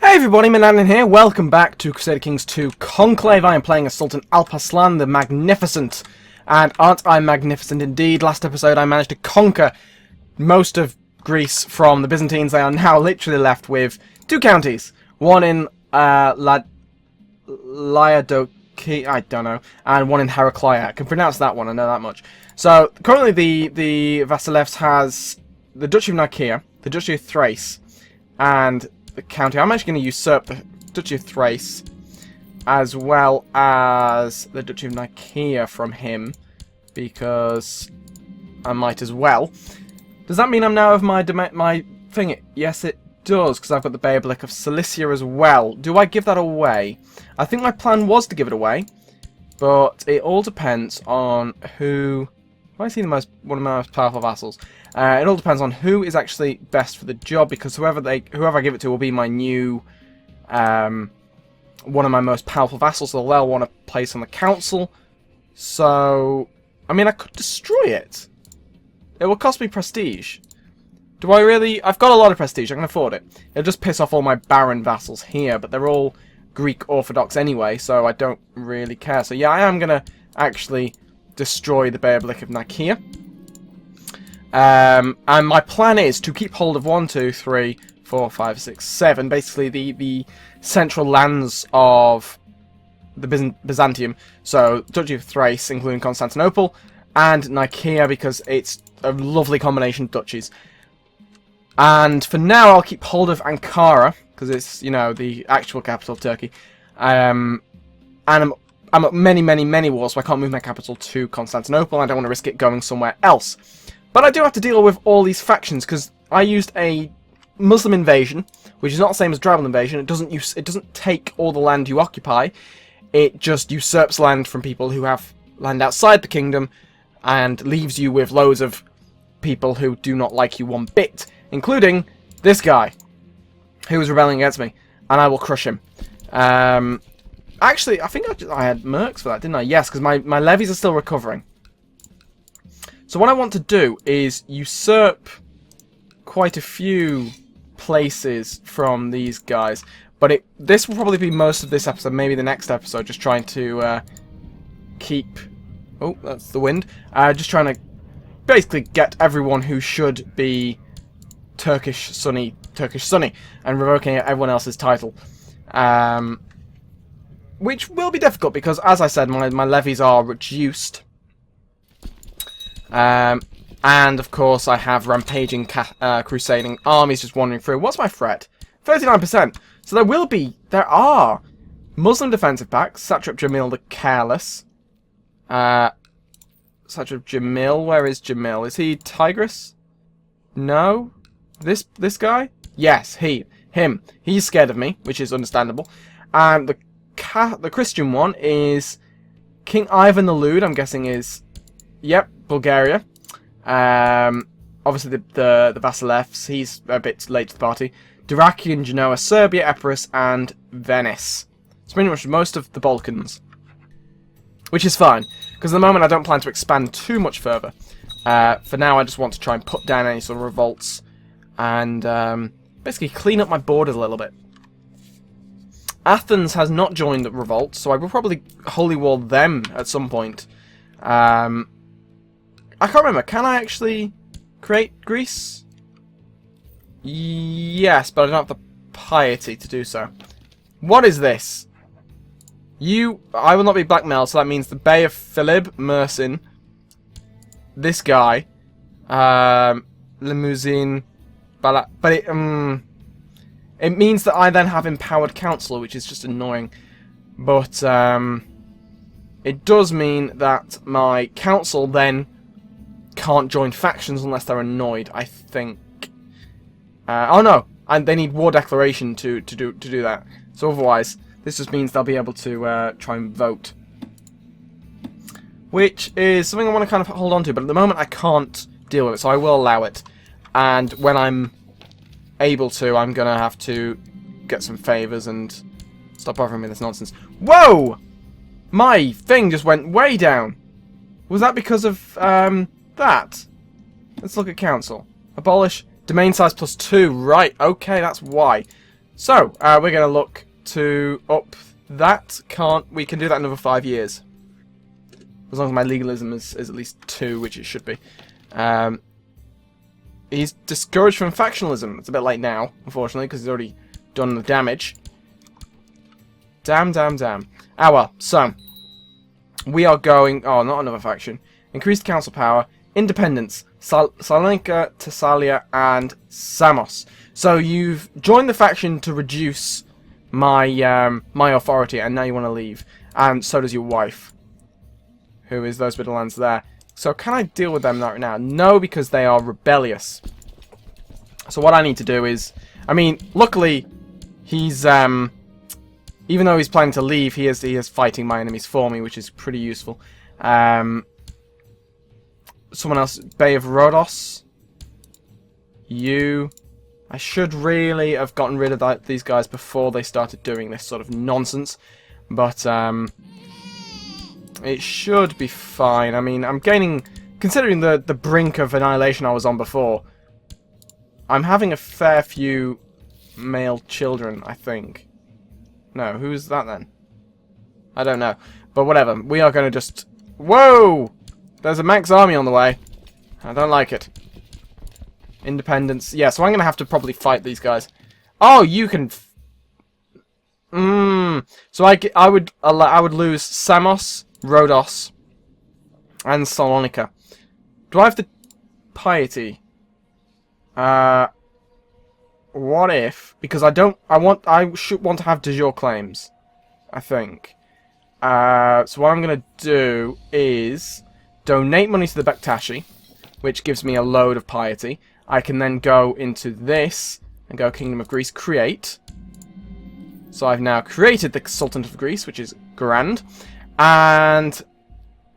Hey everybody, Manannan here. Welcome back to Crusader Kings 2 Conclave. I am playing as Sultan Alparslan the Magnificent. And aren't I magnificent indeed? Last episode I managed to conquer most of Greece from the Byzantines. They are now literally left with two counties. One in Laodiki, I don't know, and one in Heraclea. I can pronounce that one, I know that much. So currently the Vasilevs has the Duchy of Nicaea, the Duchy of Thrace, and the county. I'm actually going to usurp the Duchy of Thrace as well as the Duchy of Nicaea from him because I might as well. Does that mean I'm now of my thing? Yes, it does, because I've got the Bayabilic of Cilicia as well. Do I give that away? I think my plan was to give it away, but it all depends on who. I see one of my most powerful vassals. It all depends on who is actually best for the job, because whoever I give it to will be my new, one of my most powerful vassals, so they'll want to place on the council. So, I mean, I could destroy it. It will cost me prestige. Do I really? I've got a lot of prestige, I can afford it. It'll just piss off all my barren vassals here, but they're all Greek Orthodox anyway, so I don't really care. So yeah, I am going to actually destroy the Bayabilic of Nicaea. And my plan is to keep hold of 1, 2, 3, 4, 5, 6, 7, basically the central lands of the Byzantium. So Duchy of Thrace, including Constantinople, and Nicaea, because it's a lovely combination of duchies. And for now, I'll keep hold of Ankara, because it's, you know, the actual capital of Turkey. And I'm at many wars, so I can't move my capital to Constantinople. I don't want to risk it going somewhere else. But I do have to deal with all these factions, because I used a Muslim invasion, which is not the same as tribal invasion. It doesn't take all the land you occupy. It just usurps land from people who have land outside the kingdom, and leaves you with loads of people who do not like you one bit, including this guy, who was rebelling against me, and I will crush him. Actually, I think I had mercs for that, didn't I? Yes, because my levies are still recovering. So what I want to do is usurp quite a few places from these guys. But this will probably be most of this episode, maybe the next episode, just trying to keep... Oh, that's the wind. Just trying to basically get everyone who should be Turkish Sunni, and revoking everyone else's title. Which will be difficult because, as I said, my levies are reduced. And of course I have rampaging crusading armies just wandering through. What's my threat? 39%. So there are Muslim defensive pacts. Satrap Jamil the Careless. Satrap Jamil, where is Jamil? Is he Tigris? No? This guy? Yes, him. He's scared of me, which is understandable. And the Christian one is King Ivan the Lewd, I'm guessing is... Yep, Bulgaria. Obviously the Vasilevs, he's a bit late to the party. Dyrrachian, Genoa, Serbia, Epirus, and Venice. It's pretty much most of the Balkans. Which is fine, because at the moment I don't plan to expand too much further. For now I just want to try and put down any sort of revolts and basically clean up my borders a little bit. Athens has not joined the revolt, so I will probably holy war them at some point. I can't remember. Can I actually create Greece? Yes, but I don't have the piety to do so. What is this? I will not be blackmailed, so that means the Bey of Philib, Mersin, this guy, Limousin, Balat, but it means that I then have empowered council, which is just annoying. But it does mean that my council then can't join factions unless they're annoyed, I think. Oh no, and they need war declaration to do that. So otherwise, this just means they'll be able to try and vote. Which is something I want to kind of hold on to, but at the moment I can't deal with it, so I will allow it. And when I'm able to, I'm going to have to get some favours and stop bothering me with this nonsense. Whoa! My thing just went way down. Was that because of that? Let's look at council. Abolish domain size +2. Right, okay, that's why. So, we're going to look to up that. We can do that in another 5 years. As long as my legalism is at least 2, which it should be. He's discouraged from factionalism. It's a bit late now, unfortunately, because he's already done the damage. Damn. Ah, well, so we are going... Oh, not another faction. Increased council power, independence, Salonika, Thessalia, and Samos. So you've joined the faction to reduce my my authority, and now you want to leave. And so does your wife, who is those bit of lands there. So can I deal with them right now? No, because they are rebellious. So what I need to do is... I mean, luckily, he's... even though he's planning to leave, he is fighting my enemies for me, which is pretty useful. Someone else, Bay of Rhodos. You... I should really have gotten rid of these guys before they started doing this sort of nonsense. But, it should be fine. I mean, I'm gaining... Considering the brink of annihilation I was on before, I'm having a fair few male children, I think. No, who's that then? I don't know. But whatever. We are going to just... Whoa! There's a max army on the way. I don't like it. Independence. Yeah, so I'm going to have to probably fight these guys. Oh, you can... So I would lose Samos, Rhodos, and Salonika. Do I have the piety? What if? Because I should want to have de jure claims, I think. So what I'm gonna do is donate money to the Bektashi, which gives me a load of piety. I can then go into this and go Kingdom of Greece, create. So I've now created the Sultanate of Greece, which is grand. And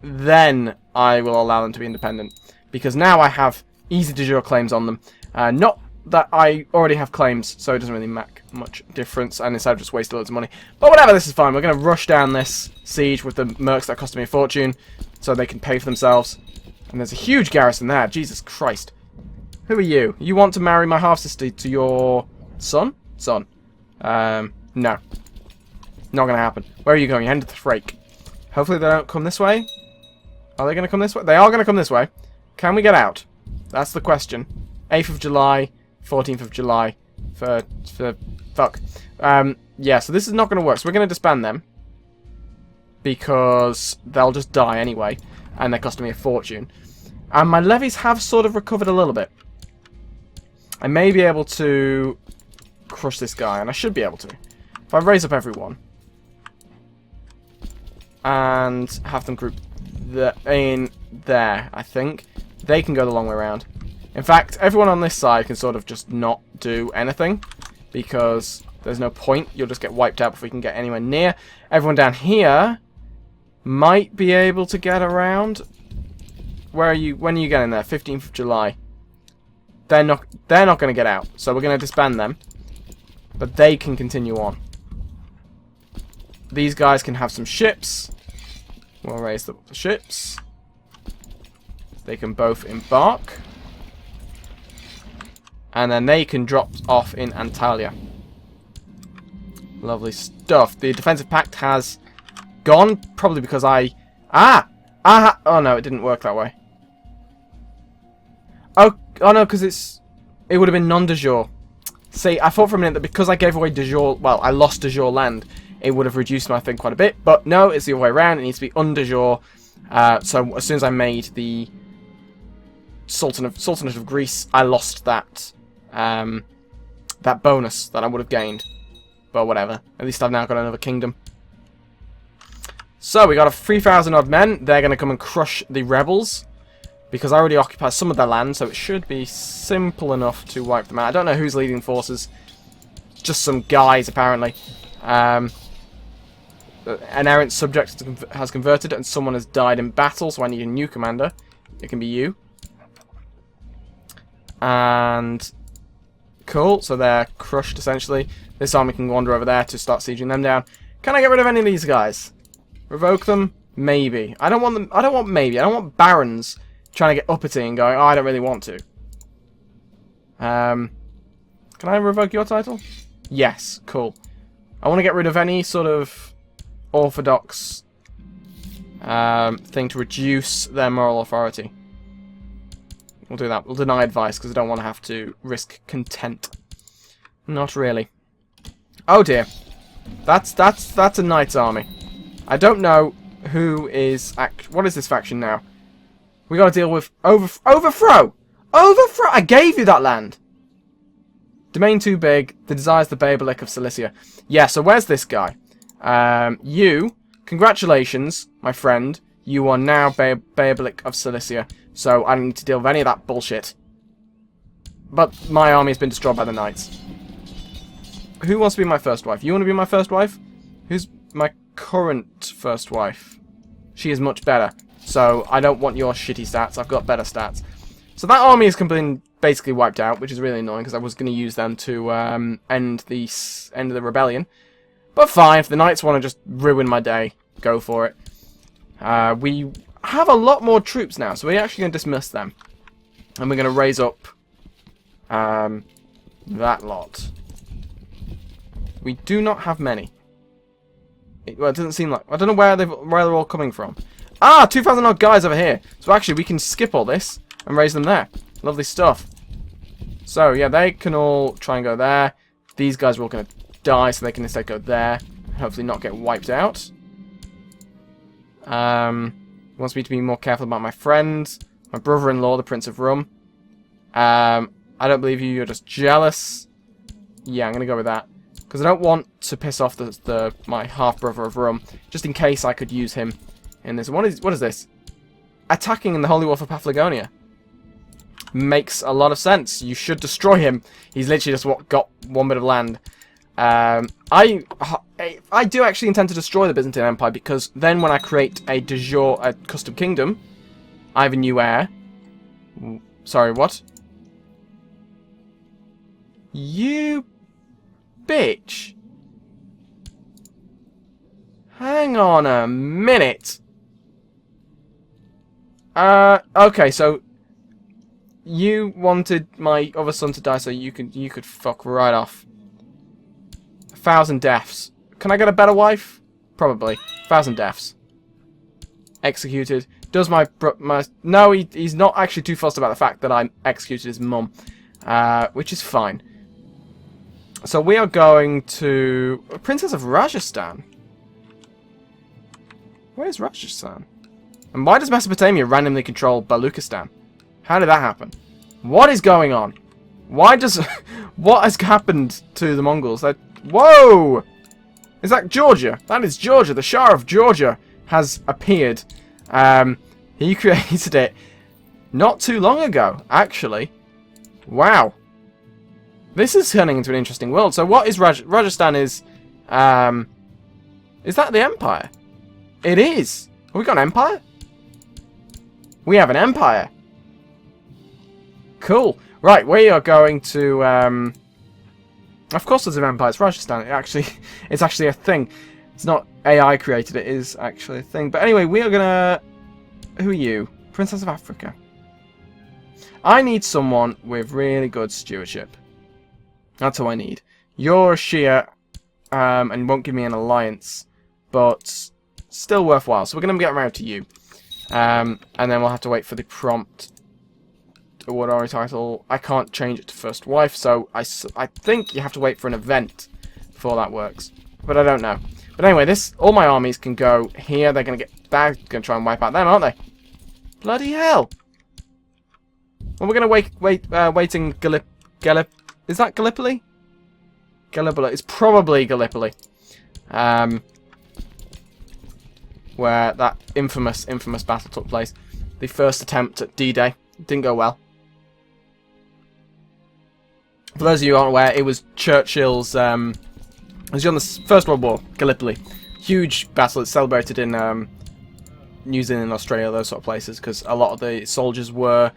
then I will allow them to be independent. Because now I have easy de jure claims on them. Not that I already have claims, so it doesn't really make much difference. And instead I've just wasted loads of money. But whatever, this is fine. We're going to rush down this siege with the mercs that cost me a fortune. So they can pay for themselves. And there's a huge garrison there. Jesus Christ. Who are you? You want to marry my half-sister to your son? Son. No. Not going to happen. Where are you going? You're heading to the Thrake. Hopefully they don't come this way. Are they going to come this way? They are going to come this way. Can we get out? That's the question. 8th of July, 14th of July. For fuck. Yeah, so this is not going to work. So we're going to disband them. Because they'll just die anyway. And they're costing me a fortune. And my levies have sort of recovered a little bit. I may be able to crush this guy. And I should be able to. If I raise up everyone. And have them group in there, I think. They can go the long way around. In fact, everyone on this side can sort of just not do anything. Because there's no point. You'll just get wiped out before you can get anywhere near. Everyone down here might be able to get around. Where are you? When are you getting there? 15th of July. They're not going to get out. So we're going to disband them. But they can continue on. These guys can have some ships. We'll raise the ships. They can both embark. And then they can drop off in Antalya. Lovely stuff. The defensive pact has gone. Probably because I... Oh no, it didn't work that way. Oh no, because it would have been non-de jure. See, I thought for a minute that because I gave away de jure... Well, I lost de jure land. It would have reduced my thing quite a bit. But no, it's the other way around. It needs to be un de jure. So as soon as I made the Sultanate of Greece, I lost that that bonus that I would have gained. But whatever. At least I've now got another kingdom. So we got a 3,000 odd men. They're going to come and crush the rebels. Because I already occupy some of their land. So it should be simple enough to wipe them out. I don't know who's leading forces. Just some guys, apparently. An errant subject has converted and someone has died in battle, so I need a new commander. It can be you. And cool, so they're crushed essentially. This army can wander over there to start sieging them down. Can I get rid of any of these guys? Revoke them? Maybe. I don't want them. I don't want maybe. I don't want barons trying to get uppity and going, oh, I don't really want to. Can I revoke your title? Yes, cool. I want to get rid of any sort of orthodox thing to reduce their moral authority. We'll do that. We'll deny advice because I don't want to have to risk content. Not really. Oh dear. That's a knight's army. I don't know who is... What is this faction now? We got to deal with... Overthrow! Overthrow! I gave you that land! Domain too big. The desires the Babalik of Cilicia. Yeah, so where's this guy? You... Congratulations, my friend. You are now Babalik of Cilicia. So I don't need to deal with any of that bullshit. But my army has been destroyed by the knights. Who wants to be my first wife? You want to be my first wife? Who's my current first wife? She is much better. So I don't want your shitty stats. I've got better stats. So that army has been basically wiped out, which is really annoying because I was going to use them to end of the rebellion. But fine, if the knights want to just ruin my day, go for it. We have a lot more troops now, so we're actually going to dismiss them. And we're going to raise up that lot. We do not have many. Well, it doesn't seem like... I don't know where they're all coming from. Ah, 2,000 odd guys over here. So actually, we can skip all this and raise them there. Lovely stuff. So, yeah, they can all try and go there. These guys are all going to die, so they can instead go there. Hopefully not get wiped out. Wants me to be more careful about my friends. My brother-in-law, the Prince of Rum. I don't believe you. You're just jealous. Yeah, I'm going to go with that. Because I don't want to piss off my half-brother of Rum. Just in case I could use him in this. What is this? Attacking in the Holy War for Paphlagonia. Makes a lot of sense. You should destroy him. He's literally just got one bit of land. I do actually intend to destroy the Byzantine Empire because then when I create a de jure, a custom kingdom, I have a new heir. Sorry, what? You bitch. Hang on a minute. Okay, so you wanted my other son to die so you could fuck right off. 1,000 deaths. Can I get a better wife? Probably. 1,000 deaths. Executed. Does no, he's not actually too fussed about the fact that I executed his mum. Which is fine. So we are going to... Princess of Rajasthan. Where's Rajasthan? And why does Mesopotamia randomly control Baluchistan? How did that happen? What is going on? Why does... What has happened to the Mongols? Whoa! Is that Georgia? That is Georgia. The Shah of Georgia has appeared. He created it not too long ago, actually. Wow. This is turning into an interesting world. So what is Rajasthan is that the Empire? It is. Have we got an empire? We have an empire. Cool. Right, we are going to... Of course there's an empire. It's Rajasthan. It's actually a thing. It's not AI created. It is actually a thing. But anyway, we are going to... Who are you? Princess of Africa. I need someone with really good stewardship. That's who I need. You're a Shia and won't give me an alliance. But still worthwhile. So we're going to get around to you. And then we'll have to wait for the prompt award our title. I can't change it to first wife, so I think you have to wait for an event before that works. But I don't know. But anyway, all my armies can go here. They're going to get back. Going to try and wipe out them, aren't they? Bloody hell! Well, we're going to waiting is that Gallipoli? Gallipoli. It's probably Gallipoli. Where that infamous battle took place. The first attempt at D-Day. Didn't go well. For those of you who aren't aware, it was Churchill's... it was during the First World War, Gallipoli. Huge battle. It's celebrated in New Zealand, Australia, those sort of places, because a lot of the soldiers were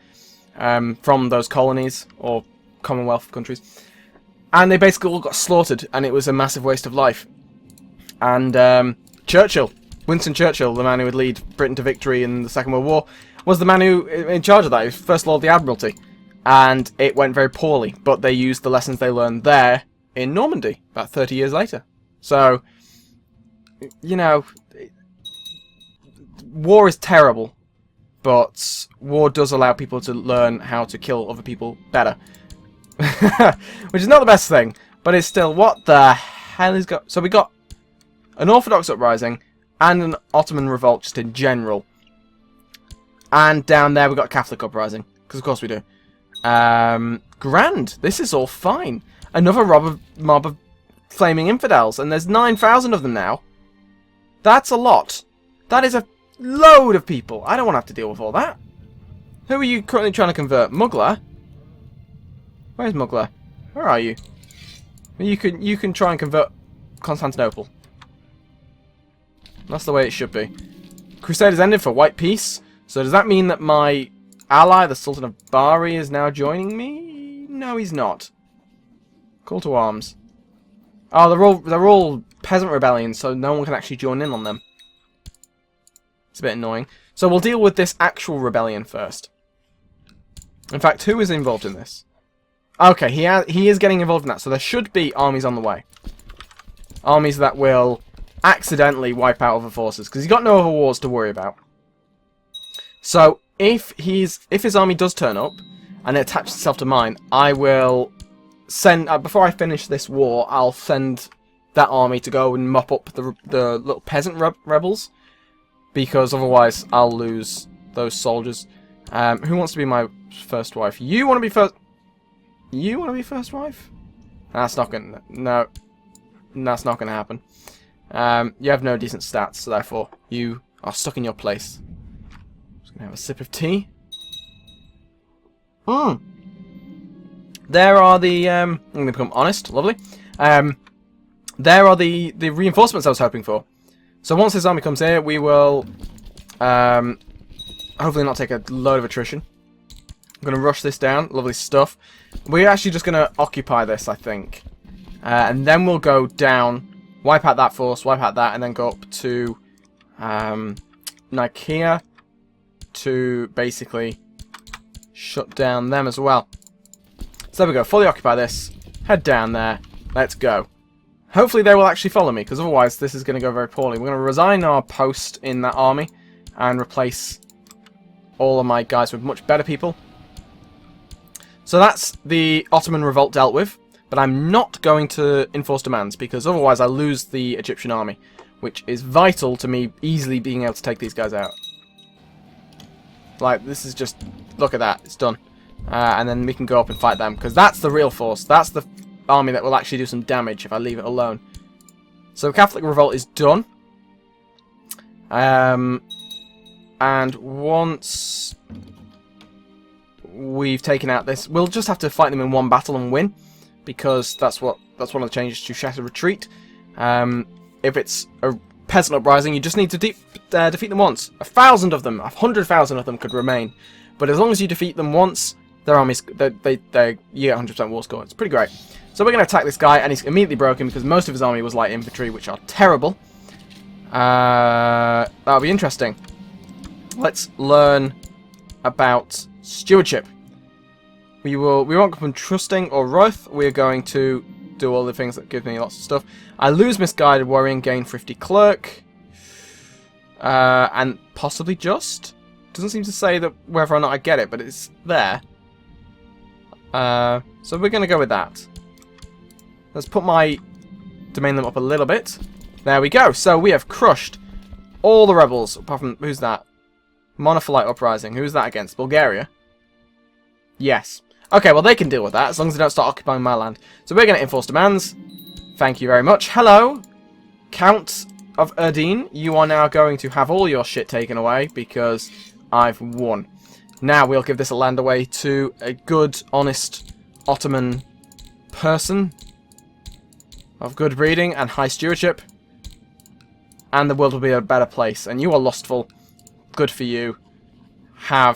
from those colonies, or Commonwealth countries. And they basically all got slaughtered, and it was a massive waste of life. And Churchill, Winston Churchill, the man who would lead Britain to victory in the Second World War, was the man who in charge of that. He was First Lord of the Admiralty. And it went very poorly, but they used the lessons they learned there in Normandy about 30 years later. So, you know, war is terrible, but war does allow people to learn how to kill other people better. Which is not the best thing, but it's still, what the hell is going... So we got an Orthodox uprising and an Ottoman revolt just in general. And down there we got a Catholic uprising, because of course we do. Grand. This is all fine. Another mob of flaming infidels, and there's 9,000 of them now. That's a lot. That is a load of people. I don't want to have to deal with all that. Who are you currently trying to convert? Muggler? Where's Muggler? Where are you? You can try and convert Constantinople. That's the way it should be. Crusaders ended for white peace. So does that mean that my ally, the Sultan of Bari, is now joining me? No, he's not. Call to arms. Oh, they're all peasant rebellions, so no one can actually join in on them. It's a bit annoying. So we'll deal with this actual rebellion first. In fact, who is involved in this? Okay, he is getting involved in that, so there should be armies on the way. Armies that will accidentally wipe out other forces, because he's got no other wars to worry about. So if his army does turn up and it attaches itself to mine, I will send before I finish this war, I'll send that army to go and mop up the little peasant rebels, because otherwise I'll lose those soldiers. Who wants to be my first wife? You want to be first? You want to be first wife? That's not gonna. No, that's not gonna happen. You have no decent stats, so therefore you are stuck in your place. Just gonna have a sip of tea. There are the. I'm gonna become honest. Lovely. There are the reinforcements I was hoping for. So once this army comes here, we will hopefully not take a load of attrition. I'm going to rush this down. Lovely stuff. We're actually just going to occupy this, I think. And then we'll go down, wipe out that force, wipe out that, and then go up to Nicaea to basically shut down them as well. So there we go. Fully occupy this. Head down there. Let's go. Hopefully they will actually follow me, because otherwise this is going to go very poorly. We're going to resign our post in that army and replace all of my guys with much better people. So that's the Ottoman revolt dealt with, but I'm not going to enforce demands, because otherwise I lose the Egyptian army, which is vital to me easily being able to take these guys out. Like, this is just, look at that, it's done. And then we can go up and fight them, because that's the real force. That's the army that will actually do some damage if I leave it alone. So Catholic revolt is done. And once we've taken out this, we'll just have to fight them in one battle and win, because that's one of the changes to Shattered Retreat. If it's a peasant uprising, you just need to defeat them once. 1,000 of them, 100,000 of them could remain, but as long as you defeat them once, their armies, you get 100% war score. It's pretty great. So we're going to attack this guy, and he's immediately broken because most of his army was light infantry, which are terrible. That'll be interesting. Let's learn about stewardship. We won't go from trusting or wrath. We're going to do all the things that give me lots of stuff. I lose misguided worrying, gain thrifty clerk, and possibly just. Doesn't seem to say that whether or not I get it, but it's there. So we're going to go with that. Let's put my domain limit up a little bit. There we go. So we have crushed all the rebels, apart from, who's that? Monophyllite Uprising. Who's that against? Bulgaria? Yes. Okay, well they can deal with that, as long as they don't start occupying my land. So we're going to enforce demands. Thank you very much. Hello, Count of Erdene. You are now going to have all your shit taken away, because I've won. Now we'll give this land away to a good, honest Ottoman person of good breeding and high stewardship, and the world will be a better place. And you are lustful. Good for you. I'm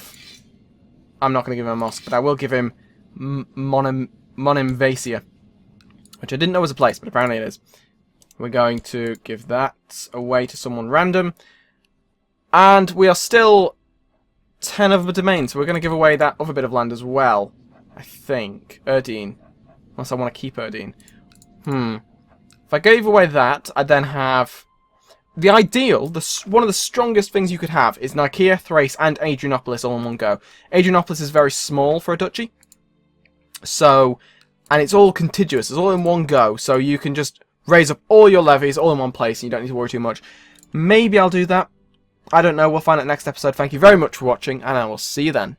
not going to give him a mosque, but I will give him Monimvasia, which I didn't know was a place, but apparently it is. We're going to give that away to someone random, and we are still 10 of the domain, so we're going to give away that other bit of land as well, I think. Erdene. Unless I want to keep Erdene. If I gave away that, I then have... The ideal, one of the strongest things you could have is Nicaea, Thrace, and Adrianopolis all in one go. Adrianopolis is very small for a duchy. So, and it's all contiguous. It's all in one go. So you can just raise up all your levies all in one place and you don't need to worry too much. Maybe I'll do that. I don't know. We'll find out next episode. Thank you very much for watching, and I will see you then.